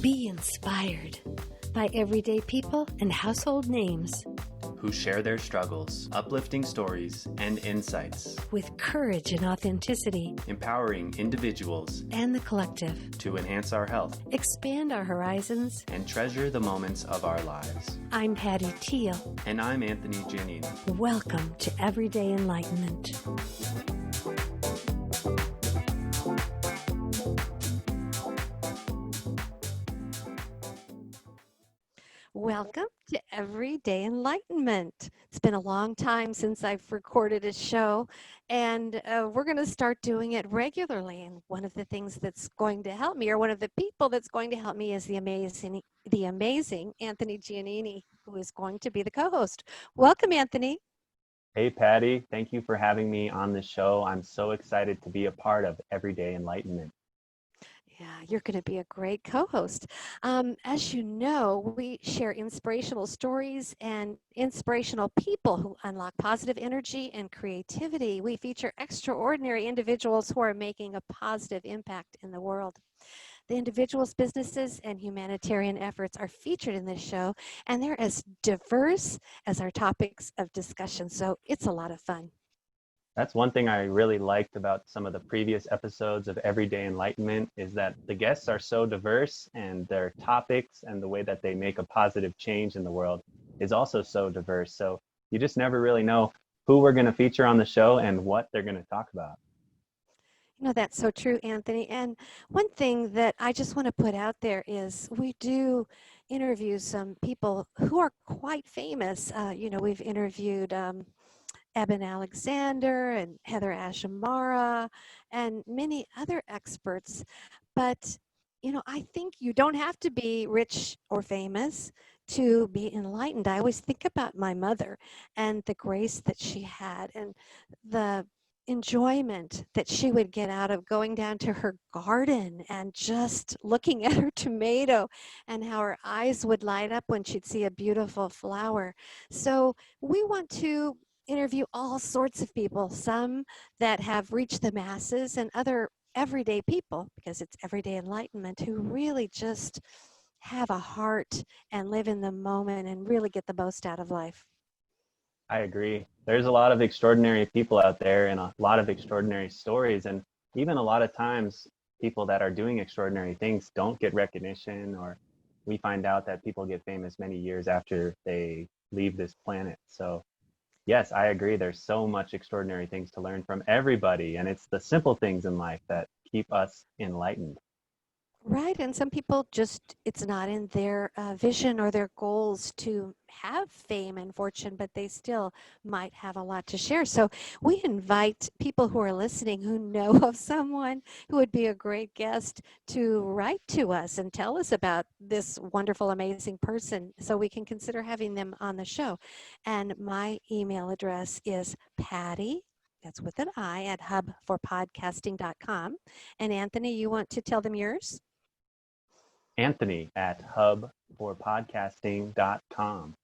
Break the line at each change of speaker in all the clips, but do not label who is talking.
Be inspired by everyday people and household names
who share their struggles, uplifting stories, and insights
with courage and authenticity,
empowering individuals
and the collective
to enhance our health,
expand our horizons,
and treasure the moments of our lives.
I'm Patti Teel.
And I'm Anthony Giannini.
Welcome to Everyday Enlightenment. Welcome to Everyday Enlightenment. It's been a long time since I've recorded a show, and we're going to start doing it regularly. And one of the things that's going to help me, or one of the people that's going to help me, is the amazing Anthony Giannini, who is going to be the co-host. Welcome, Anthony.
Hey, Patti. Thank you for having me on the show. I'm so excited to be a part of Everyday Enlightenment.
Yeah, you're going to be a great co-host. As you know, we share inspirational stories and inspirational people who unlock positive energy and creativity. We feature extraordinary individuals who are making a positive impact in the world. The individuals, businesses, and humanitarian efforts are featured in this show, and they're as diverse as our topics of discussion, so it's a lot of fun.
That's one thing I really liked about some of the previous episodes of Everyday Enlightenment is that the guests are so diverse and their topics and the way that they make a positive change in the world is also so diverse. So you just never really know who we're going to feature on the show and what they're going to talk about.
You know, that's so true, Anthony. And one thing that I just want to put out there is we do interview some people who are quite famous. We've interviewed Eben Alexander and Heather Ashamara and many other experts. But, I think you don't have to be rich or famous to be enlightened. I always think about my mother and the grace that she had and the enjoyment that she would get out of going down to her garden and just looking at her tomato and how her eyes would light up when she'd see a beautiful flower. So we want to interview all sorts of people, some that have reached the masses and other everyday people, because it's everyday enlightenment, who really just have a heart and live in the moment and really get the most out of life.
I agree. There's a lot of extraordinary people out there and a lot of extraordinary stories. And even a lot of times, people that are doing extraordinary things don't get recognition, or we find out that people get famous many years after they leave this planet. So yes, I agree. There's so much extraordinary things to learn from everybody. And it's the simple things in life that keep us enlightened.
Right, and some people just, it's not in their vision or their goals to have fame and fortune, but they still might have a lot to share. So we invite people who are listening who know of someone who would be a great guest to write to us and tell us about this wonderful, amazing person so we can consider having them on the show. And my email address is Patti, that's with an I, at hubforpodcasting.com. And Anthony, you want to tell them yours?
Anthony at hubforpodcasting.com.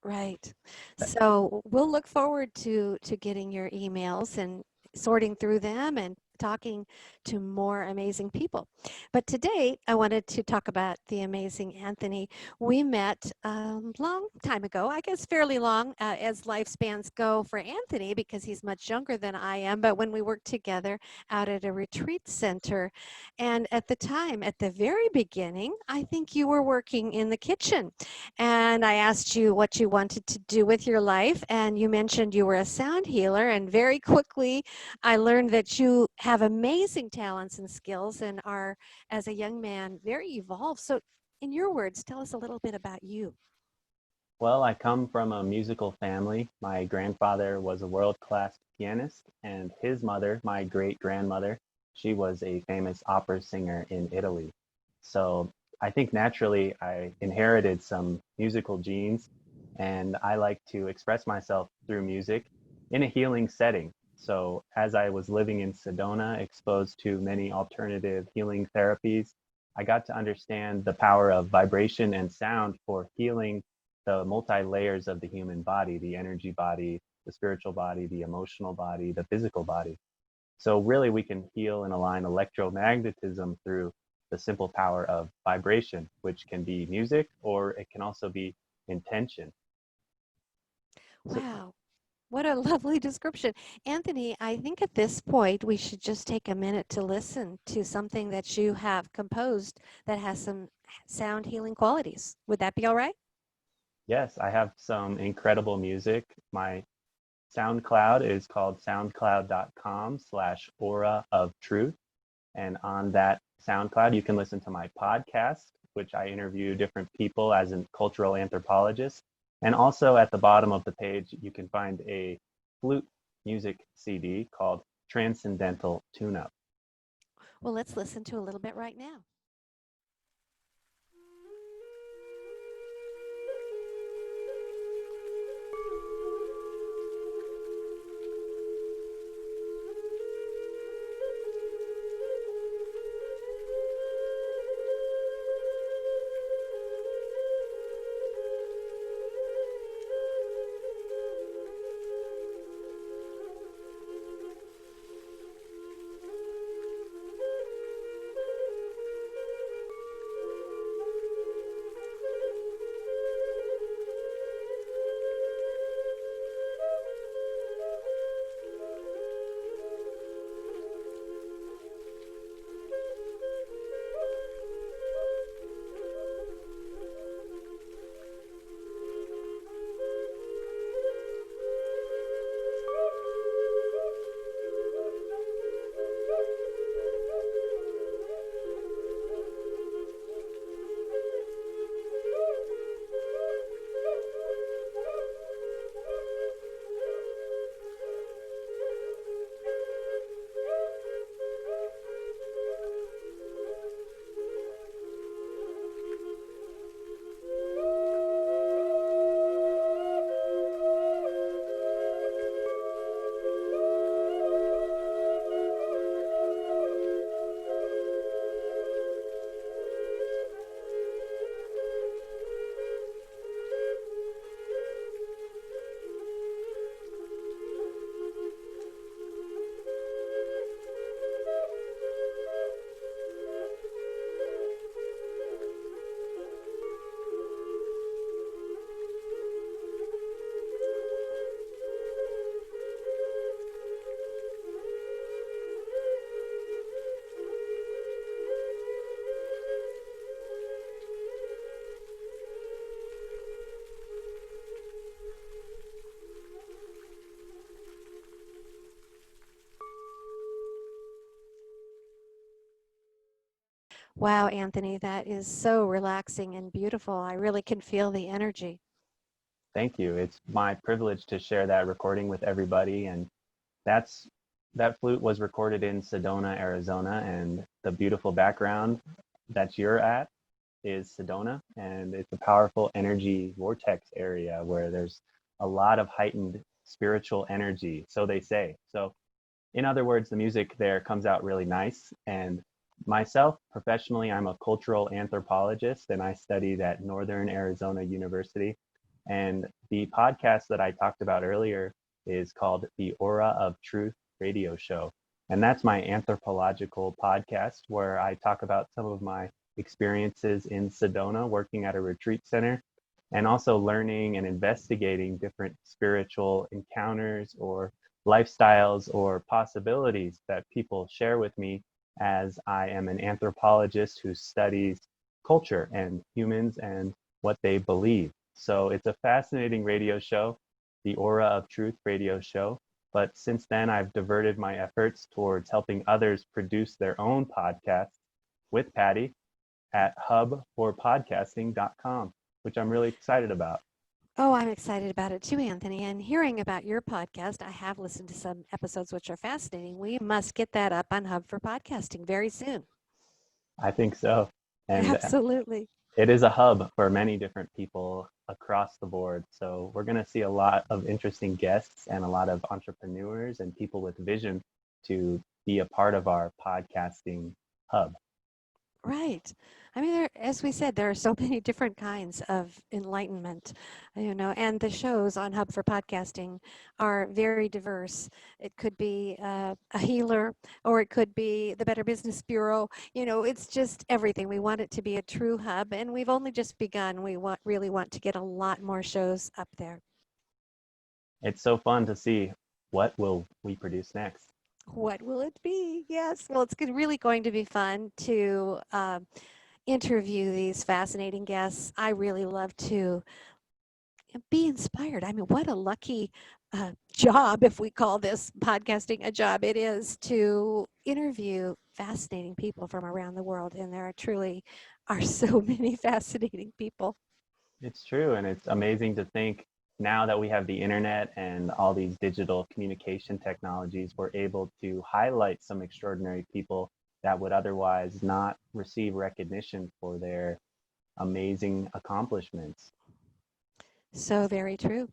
Right. So we'll look forward to getting your emails and sorting through them and talking to more amazing people. But today I wanted to talk about the amazing Anthony. We met a long time ago, I guess fairly long as lifespans go for Anthony, because he's much younger than I am, but when we worked together out at a retreat center. And at the time, at the very beginning, I think you were working in the kitchen. And I asked you what you wanted to do with your life, and you mentioned you were a sound healer, and very quickly I learned that you have amazing talents and skills and are, as a young man, very evolved. So in your words, tell us a little bit about you.
Well, I come from a musical family. My grandfather was a world-class pianist, and his mother, my great-grandmother, she was a famous opera singer in Italy. So I think naturally I inherited some musical genes, and I like to express myself through music in a healing setting. So as I was living in Sedona, exposed to many alternative healing therapies, I got to understand the power of vibration and sound for healing the multi-layers of the human body, the energy body, the spiritual body, the emotional body, the physical body. So really we can heal and align electromagnetism through the simple power of vibration, which can be music or it can also be intention. So
Wow. What a lovely description. Anthony, I think at this point we should just take a minute to listen to something that you have composed that has some sound healing qualities. Would that be all right?
yes, I have some incredible music. My SoundCloud is called soundcloud.com/aura of truth. And on that SoundCloud, you can listen to my podcast, which I interview different people as a cultural anthropologist. And also at the bottom of the page, you can find a flute music CD called Transcendental Tune-Up.
Well, let's listen to a little bit right now. Wow, Anthony, that is so relaxing and beautiful. I really can feel the energy.
Thank you. It's my privilege to share that recording with everybody. And that's that flute was recorded in Sedona, Arizona, and the beautiful background that you're at is Sedona, and it's a powerful energy vortex area where there's a lot of heightened spiritual energy, so they say. So in other words, the music there comes out really nice. And myself, professionally, I'm a cultural anthropologist and I studied at Northern Arizona University. And the podcast that I talked about earlier is called the Aura of Truth radio show. And that's my anthropological podcast where I talk about some of my experiences in Sedona working at a retreat center and also learning and investigating different spiritual encounters or lifestyles or possibilities that people share with me as I am an anthropologist who studies culture and humans and what they believe. So it's a fascinating radio show, the Aura of Truth radio show. But since then, I've diverted my efforts towards helping others produce their own podcasts with Patti at hubforpodcasting.com, which I'm really excited about.
Oh, I'm excited about it too, Anthony. And hearing about your podcast, I have listened to some episodes which are fascinating. We must get that up on Hub for Podcasting very soon.
I think so. And
Absolutely.
it is a hub for many different people across the board. So we're going to see a lot of interesting guests and a lot of entrepreneurs and people with vision to be a part of our podcasting hub.
Right. I mean, as we said, there are so many different kinds of enlightenment, and the shows on Hub for Podcasting are very diverse. It could be a healer, or it could be the Better Business Bureau. It's just everything. We want it to be a true hub, and we've only just begun. We really want to get a lot more shows up there.
It's so fun to see what will we produce next.
What will it be? Yes. Well, it's really going to be fun to interview these fascinating guests. I really love to be inspired. I mean, what a lucky job, if we call this podcasting a job, it is to interview fascinating people from around the world. And there are truly are so many fascinating people.
It's true, and it's amazing to think now that we have the internet and all these digital communication technologies, we're able to highlight some extraordinary people that would otherwise not receive recognition for their amazing accomplishments.
So very true.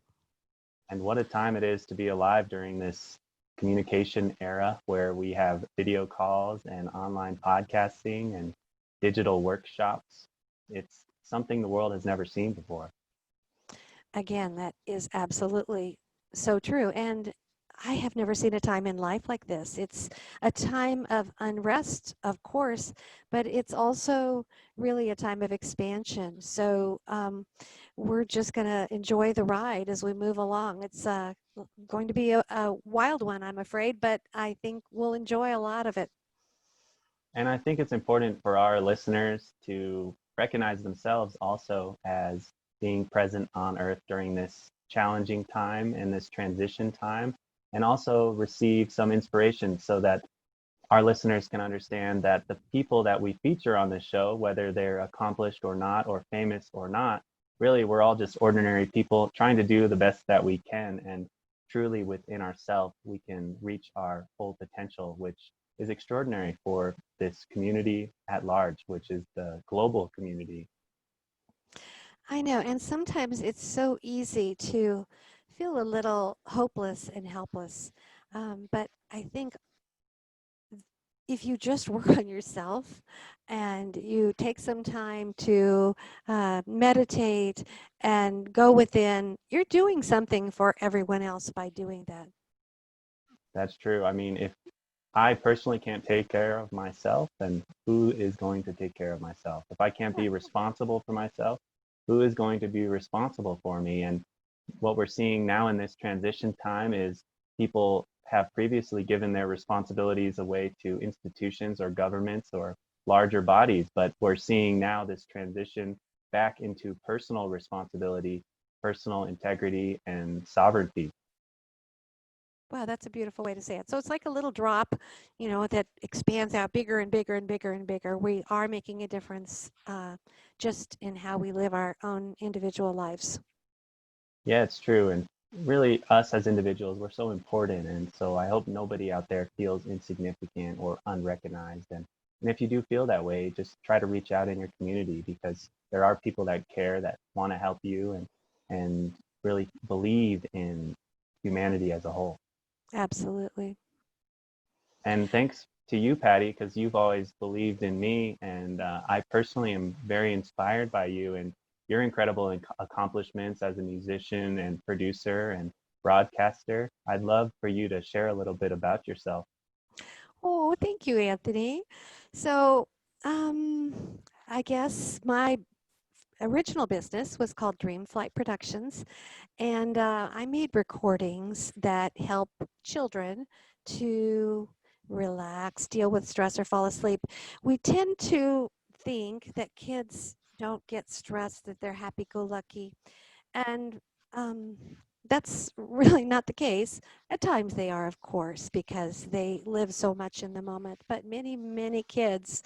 And what a time it is to be alive during this communication era where we have video calls and online podcasting and digital workshops. It's something the world has never seen before.
Again, that is absolutely so true. And I have never seen a time in life like this. It's a time of unrest, of course, but it's also really a time of expansion. So we're just going to enjoy the ride as we move along. It's going to be a wild one, I'm afraid, but I think we'll enjoy a lot of it.
And I think it's important for our listeners to recognize themselves also as being present on Earth during this challenging time and this transition time, and also receive some inspiration so that our listeners can understand that the people that we feature on this show, whether they're accomplished or not, or famous or not, really we're all just ordinary people trying to do the best that we can. And truly within ourselves, we can reach our full potential, which is extraordinary for this community at large, which is the global community.
I know, and sometimes it's so easy to feel a little hopeless and helpless. But I think if you just work on yourself and you take some time to meditate and go within, you're doing something for everyone else by doing that.
That's true. I mean, if I personally can't take care of myself, then who is going to take care of myself? If I can't be responsible for myself, who is going to be responsible for me? And what we're seeing now in this transition time is people have previously given their responsibilities away to institutions or governments or larger bodies, but we're seeing now this transition back into personal responsibility, personal integrity, and sovereignty.
Wow, that's a beautiful way to say it. So it's like a little drop, that expands out bigger and bigger and bigger and bigger. We are making a difference just in how we live our own individual lives.
Yeah, it's true. And really, us as individuals, we're so important. And so I hope nobody out there feels insignificant or unrecognized. And if you do feel that way, just try to reach out in your community because there are people that care, that want to help you and really believe in humanity as a whole.
Absolutely.
And thanks to you, Patti, because you've always believed in me. And I personally am very inspired by you and your incredible accomplishments as a musician and producer and broadcaster. I'd love for you to share a little bit about yourself.
Oh, thank you, Anthony. So, um, I guess my original business was called Dream Flight Productions, and I made recordings that help children to relax, deal with stress, or fall asleep. We tend to think that kids don't get stressed, that they're happy-go-lucky, and um, that's really not the case. At times they are, of course, because they live so much in the moment. But many, many kids,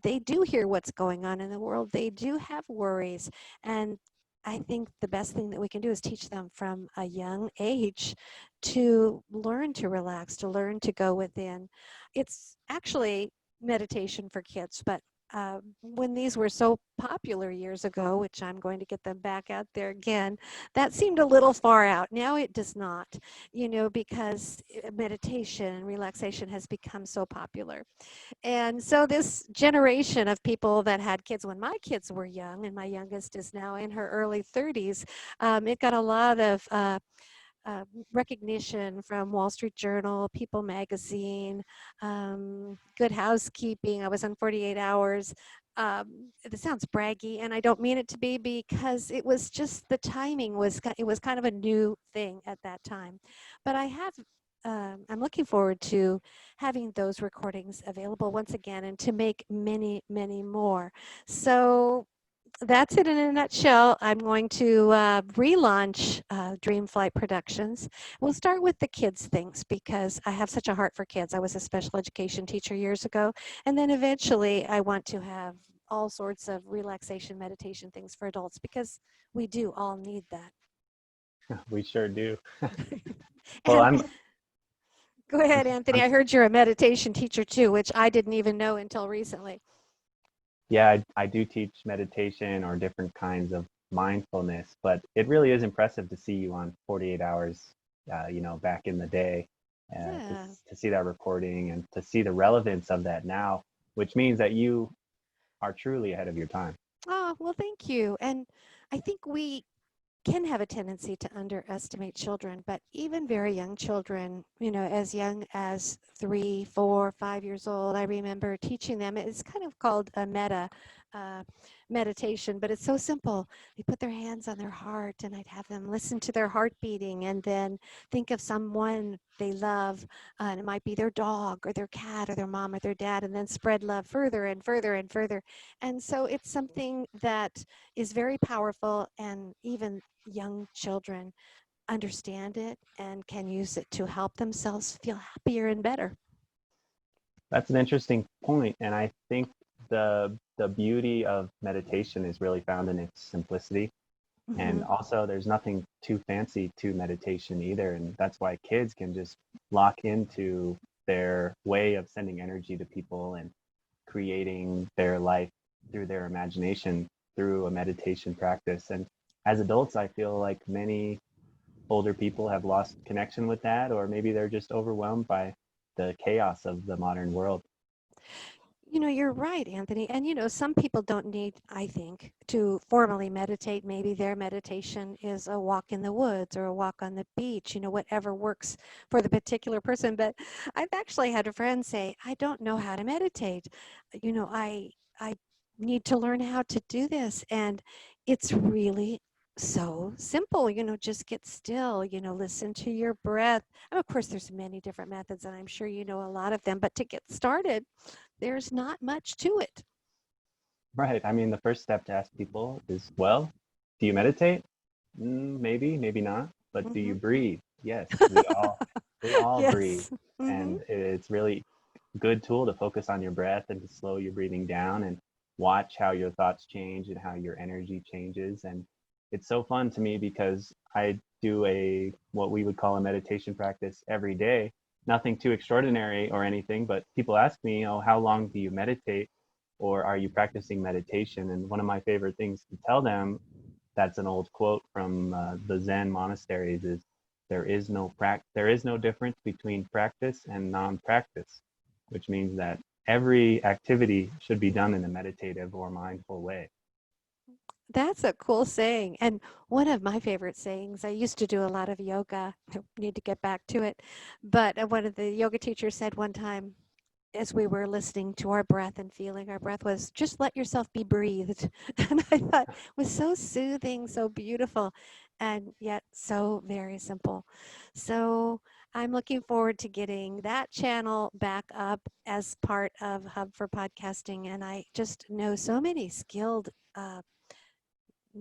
they do hear what's going on in the world. They do have worries. And I think the best thing that we can do is teach them from a young age to learn to relax, to learn to go within. It's actually meditation for kids, but when these were so popular years ago, which I'm going to get them back out there again, that seemed a little far out. Now it does not, because meditation and relaxation has become so popular. And so this generation of people that had kids when my kids were young, and my youngest is now in her early 30s, it got a lot of uh, recognition from Wall Street Journal, People Magazine, Good Housekeeping. I was on 48 Hours. It sounds braggy, and I don't mean it to be, because it was just the timing it was kind of a new thing at that time. But I'm looking forward to having those recordings available once again and to make many, many more. So that's it in a nutshell. I'm going to relaunch Dreamflight Productions. We'll start with the kids things because I have such a heart for kids. I was a special education teacher years ago, and then eventually I want to have all sorts of relaxation meditation things for adults because we do all need that.
We sure do. Well,
And
I'm
go
I'm
ahead, Anthony.
I'm
I heard you're a meditation teacher too, which I didn't even know until recently.
yeah, I do teach meditation or different kinds of mindfulness, but it really is impressive to see you on 48 hours, back in the day,
Yeah.
to see that recording and to see the relevance of that now, which means that you are truly ahead of your time.
Oh, well, thank you. And I think we can have a tendency to underestimate children, but even very young children, as young as 3, 4, 5 years old, I remember teaching them. It's kind of called a uh, meditation, but it's so simple. They put their hands on their heart, and I'd have them listen to their heart beating, and then think of someone they love, and it might be their dog or their cat or their mom or their dad, and then spread love further and further and further. And so it's something that is very powerful, and even young children understand it and can use it to help themselves feel happier and better.
That's an interesting point, and I think the beauty of meditation is really found in its simplicity. And
Hmm.
also, there's nothing too fancy to meditation either. And that's why kids can just lock into their way of sending energy to people and creating their life through their imagination through a meditation practice. And as adults, I feel like many older people have lost connection with that, or maybe they're just overwhelmed by the chaos of the modern world.
You're right, Anthony. And some people don't need, I think, to formally meditate. Maybe their meditation is a walk in the woods or a walk on the beach, whatever works for the particular person. But I've actually had a friend say, I don't know how to meditate. I need to learn how to do this. And it's really so simple, just get still, listen to your breath. And of course, there's many different methods, and I'm sure you know a lot of them. But to get started, there's not much to it.
Right. I mean, the first step to ask people is, well, do you meditate? Maybe, maybe not. But do you
Hmm.
breathe? Yes, we all breathe.
Yes. Hmm.
And it's really good tool to focus on your breath and to slow your breathing down and watch how your thoughts change and how your energy changes. And it's so fun to me because I do a what we would call a meditation practice every day. Nothing too extraordinary or anything, but people ask me, "Oh, how long do you meditate? Or are you practicing meditation?" And one of my favorite things to tell them, that's an old quote from the Zen monasteries, is there is no difference between practice and non-practice, which means that every activity should be done in a meditative or mindful way.
That's a cool saying. And one of my favorite sayings, I used to do a lot of yoga. I need to get back to it. But one of the yoga teachers said one time, as we were listening to our breath and feeling our breath, was just let yourself be breathed. And I thought it was so soothing, so beautiful, and yet so very simple. So I'm looking forward to getting that channel back up as part of Hub for Podcasting. And I just know so many skilled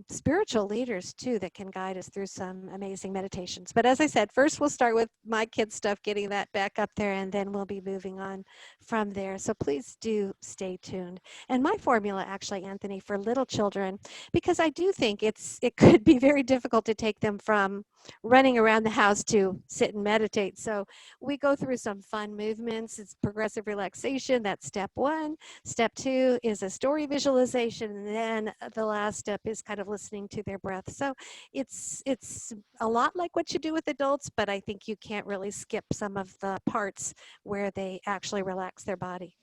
spiritual leaders too that can guide us through some amazing meditations. But as I said, first we'll start with my kids' stuff, getting that back up there, and then we'll be moving on from there. So please do stay tuned. And my formula, actually, Anthony, for little children, because I do think it could be very difficult to take them from running around the house to sit and meditate. So we go through some fun movements. It's progressive relaxation. That's step one. Step two is a story visualization, and then the last step is kind of listening to their breath. So it's a lot like what you do with adults, but I think you can't really skip some of the parts where they actually relax their body.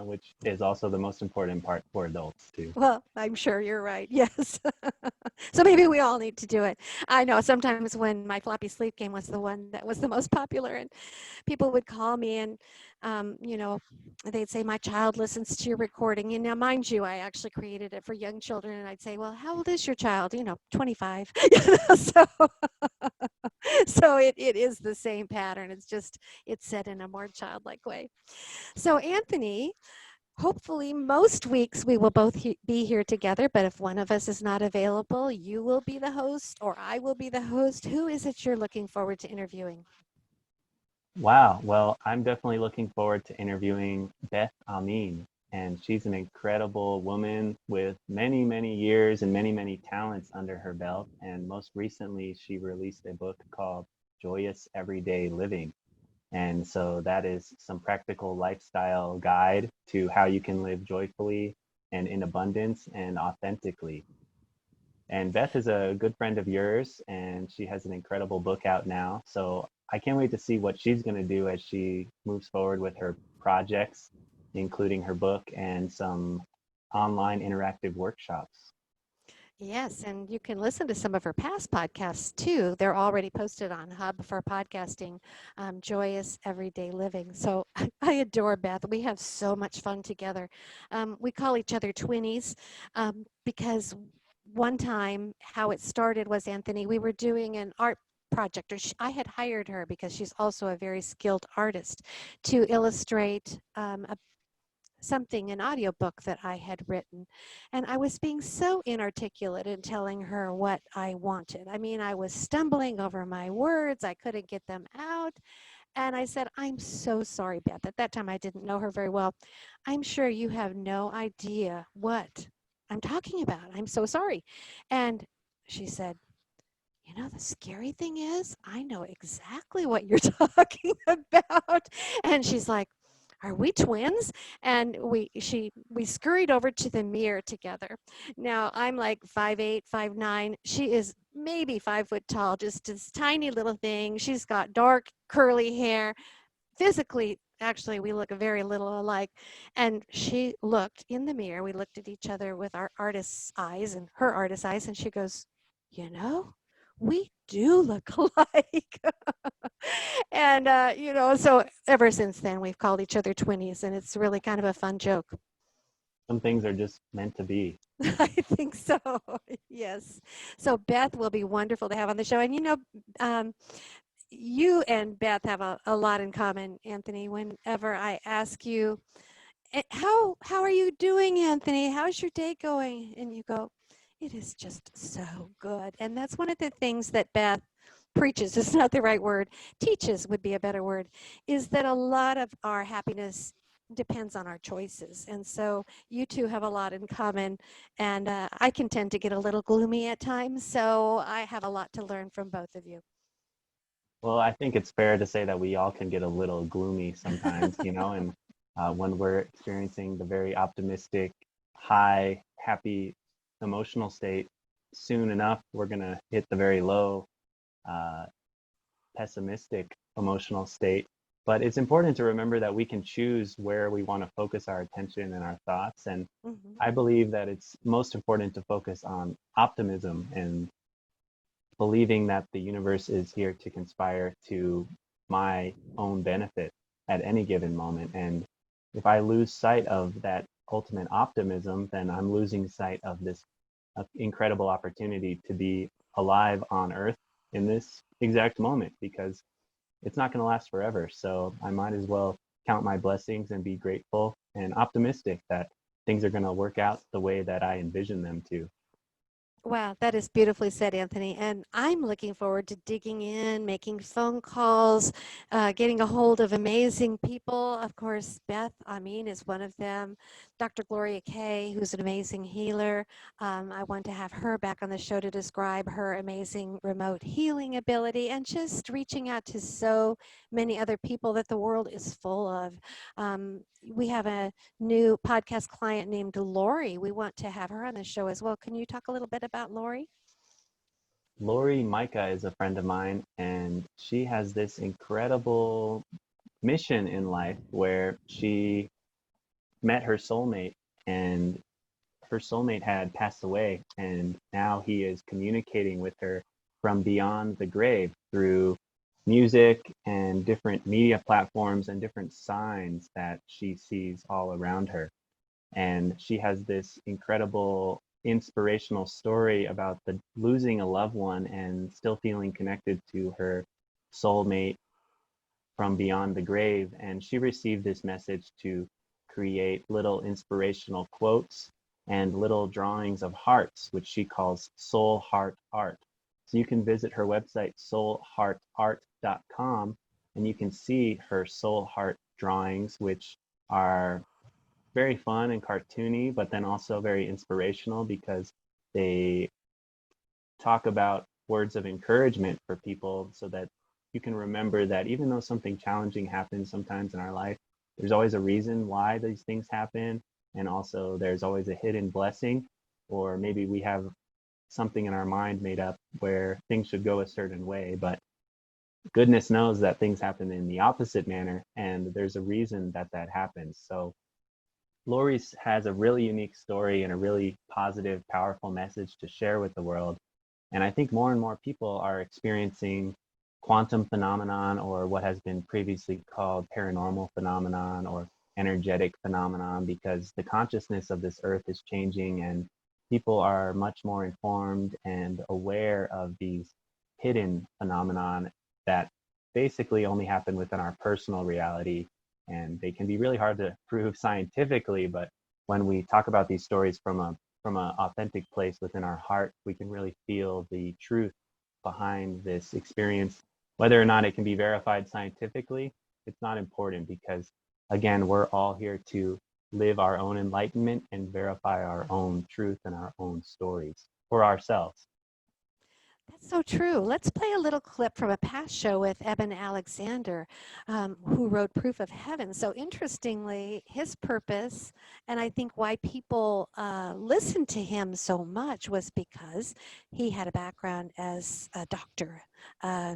which is also the most important part for adults too.
Well, I'm sure you're right. Yes. So maybe we all need to do it. I know sometimes when my floppy sleep game was the one that was the most popular, and people would call me and, you know, they'd say, my child listens to your recording. And now, mind you, I actually created it for young children. And I'd say, well, how old is your child? 25. So, so it is the same pattern. It's just, it's said in a more childlike way. So, Anthony, hopefully, most weeks we will both be here together, but if one of us is not available, you will be the host or I will be the host. Who is it you're looking forward to interviewing?
Wow. Well, I'm definitely looking forward to interviewing Beth Amin. And she's an incredible woman with many, many years and many, many talents under her belt. And most recently, she released a book called Joyous Everyday Living. And so that is some practical lifestyle guide to how you can live joyfully and in abundance and authentically. And Beth is a good friend of yours, and she has an incredible book out now. So I can't wait to see what she's going to do as she moves forward with her projects, including her book and some online interactive workshops.
Yes, and you can listen to some of her past podcasts too. They're already posted on Hub for podcasting, Joyous Everyday Living. So I adore Beth. We have so much fun together. We call each other twinnies because one time how it started was, Anthony, we were doing an art project, or I had hired her because she's also a very skilled artist to illustrate something, an audiobook that I had written. And I was being so inarticulate in telling her what I wanted. I mean, I was stumbling over my words, I couldn't get them out. And I said, I'm so sorry, Beth. At that time, I didn't know her very well. I'm sure you have no idea what I'm talking about. I'm so sorry. And she said, the scary thing is, I know exactly what you're talking about. And she's like, are we twins? And we scurried over to the mirror together. Now I'm like 5'8", 5'9". She is maybe 5 foot tall, just this tiny little thing. She's got dark curly hair. Physically, actually, we look very little alike. And she looked in the mirror. We looked at each other with our artist's eyes and her artist's eyes, and she goes, you know, we do look alike. And, so ever since then, we've called each other twinnies, and it's really kind of a fun joke.
Some things are just meant to be.
I think so. Yes. So Beth will be wonderful to have on the show. And, um, you and Beth have a lot in common, Anthony. Whenever I ask you, how are you doing, Anthony? How's your day going? And you go, it is just so good. And that's one of the things that Beth preaches, is not the right word, teaches would be a better word, is that a lot of our happiness depends on our choices. And so you two have a lot in common. And I can tend to get a little gloomy at times. So I have a lot to learn from both of you.
Well, I think it's fair to say that we all can get a little gloomy sometimes, and when we're experiencing the very optimistic, high, happy emotional state, soon enough, we're going to hit the very low, uh, pessimistic emotional state. But it's important to remember that we can choose where we want to focus our attention and our thoughts. And
Mhm.
I believe that it's most important to focus on optimism and believing that the universe is here to conspire to my own benefit at any given moment. And if I lose sight of that ultimate optimism, then I'm losing sight of this incredible opportunity to be alive on Earth in this exact moment, because it's not going to last forever. So I might as well count my blessings and be grateful and optimistic that things are going to work out the way that I envision them to.
Wow, that is beautifully said, Anthony. And I'm looking forward to digging in, making phone calls, getting a hold of amazing people. Of course, Beth Amin is one of them. Dr. Gloria Kay, who's an amazing healer. I want to have her back on the show to describe her amazing remote healing ability and just reaching out to so many other people that the world is full of. We have a new podcast client named Lori. We want to have her on the show as well. Can you talk a little bit about Lori?
Lori Micah is a friend of mine, and she has this incredible mission in life where she met her soulmate, and her soulmate had passed away, and now he is communicating with her from beyond the grave through music and different media platforms and different signs that she sees all around her. And she has this incredible inspirational story about the losing a loved one and still feeling connected to her soulmate from beyond the grave. And she received this message to create little inspirational quotes and little drawings of hearts, which she calls Soul Heart Art. So you can visit her website, soulheartart.com, and you can see her soul heart drawings, which are very fun and cartoony, but then also very inspirational because they talk about words of encouragement for people so that you can remember that even though something challenging happens sometimes in our life, there's always a reason why these things happen. And also, there's always a hidden blessing, or maybe we have something in our mind made up where things should go a certain way, but goodness knows that things happen in the opposite manner, and there's a reason that that happens. So Lori's has a really unique story and a really positive, powerful message to share with the world. And I think more and more people are experiencing quantum phenomenon, or what has been previously called paranormal phenomenon or energetic phenomenon, because the consciousness of this earth is changing and people are much more informed and aware of these hidden phenomenon that basically only happen within our personal reality, and they can be really hard to prove scientifically, but when we talk about these stories from an authentic place within our heart, we can really feel the truth behind this experience. Whether or not it can be verified scientifically, it's not important because, again, we're all here to live our own enlightenment and verify our own truth and our own stories for ourselves.
That's so true. Let's play a little clip from a past show with Eben Alexander, who wrote Proof of Heaven. So, interestingly, his purpose, and I think why people listened to him so much, was because he had a background as a doctor, I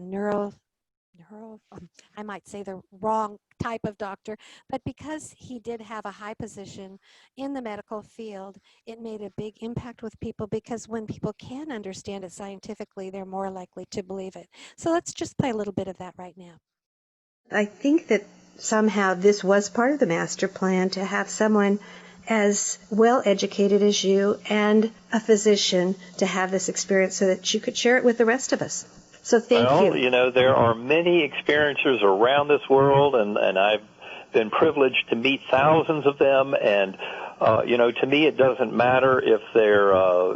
might say the wrong type of doctor, but because he did have a high position in the medical field, it made a big impact with people because when people can understand it scientifically, they're more likely to believe it. So let's just play a little bit of that right now.
I think that somehow this was part of the master plan to have someone as well educated as you and a physician to have this experience so that you could share it with the rest of us. So thank you.
You know, there are many experiencers around this world, and I've been privileged to meet thousands of them, and you know, to me it doesn't matter if they're,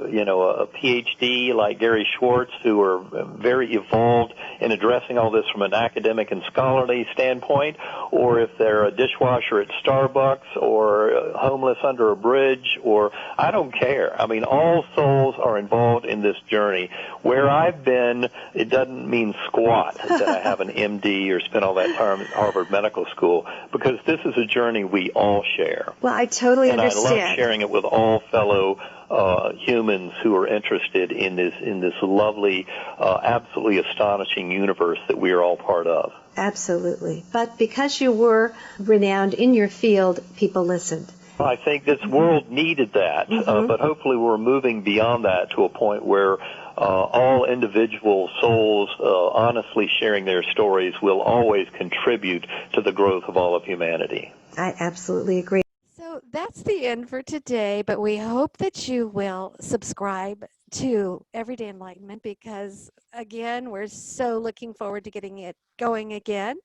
you know, a PhD like Gary Schwartz, who are very evolved in addressing all this from an academic and scholarly standpoint, or if they're a dishwasher at Starbucks or homeless under a bridge, or I don't care. I mean, all souls are involved in this journey. Where I've been, it doesn't mean squat that I have an MD or spent all that time at Harvard Medical School, because this is a journey we all share.
Well, I totally
and
understand.
I love sharing it with all fellow humans who are interested in this lovely, absolutely astonishing universe that we are all part of.
Absolutely. But because you were renowned in your field, people listened.
I think this world needed that, but hopefully we're moving beyond that to a point where all individual souls honestly sharing their stories will always contribute to the growth of all of humanity.
I absolutely agree.
So that's the end for today, but we hope that you will subscribe to Everyday Enlightenment because, again, we're so looking forward to getting it going again.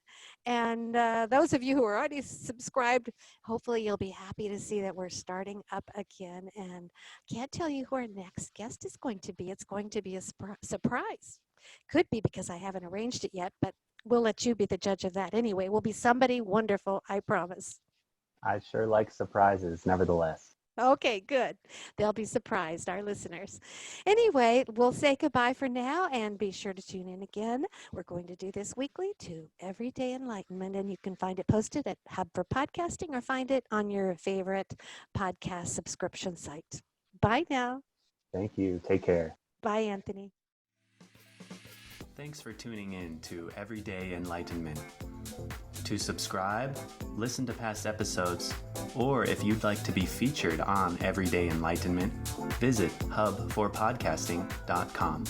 And those of you who are already subscribed, hopefully you'll be happy to see that we're starting up again. And can't tell you who our next guest is going to be. It's going to be a surprise. Could be because I haven't arranged it yet, but we'll let you be the judge of that anyway. Will be somebody wonderful, I promise.
I sure like surprises, nevertheless.
Okay, good. They'll be surprised, our listeners. Anyway, we'll say goodbye for now and be sure to tune in again. We're going to do this weekly to Everyday Enlightenment, and you can find it posted at Hub for Podcasting or find it on your favorite podcast subscription site. Bye now.
Thank you. Take care.
Bye, Anthony.
Thanks for tuning in to Everyday Enlightenment. To subscribe, listen to past episodes, or if you'd like to be featured on Everyday Enlightenment, visit hubforpodcasting.com.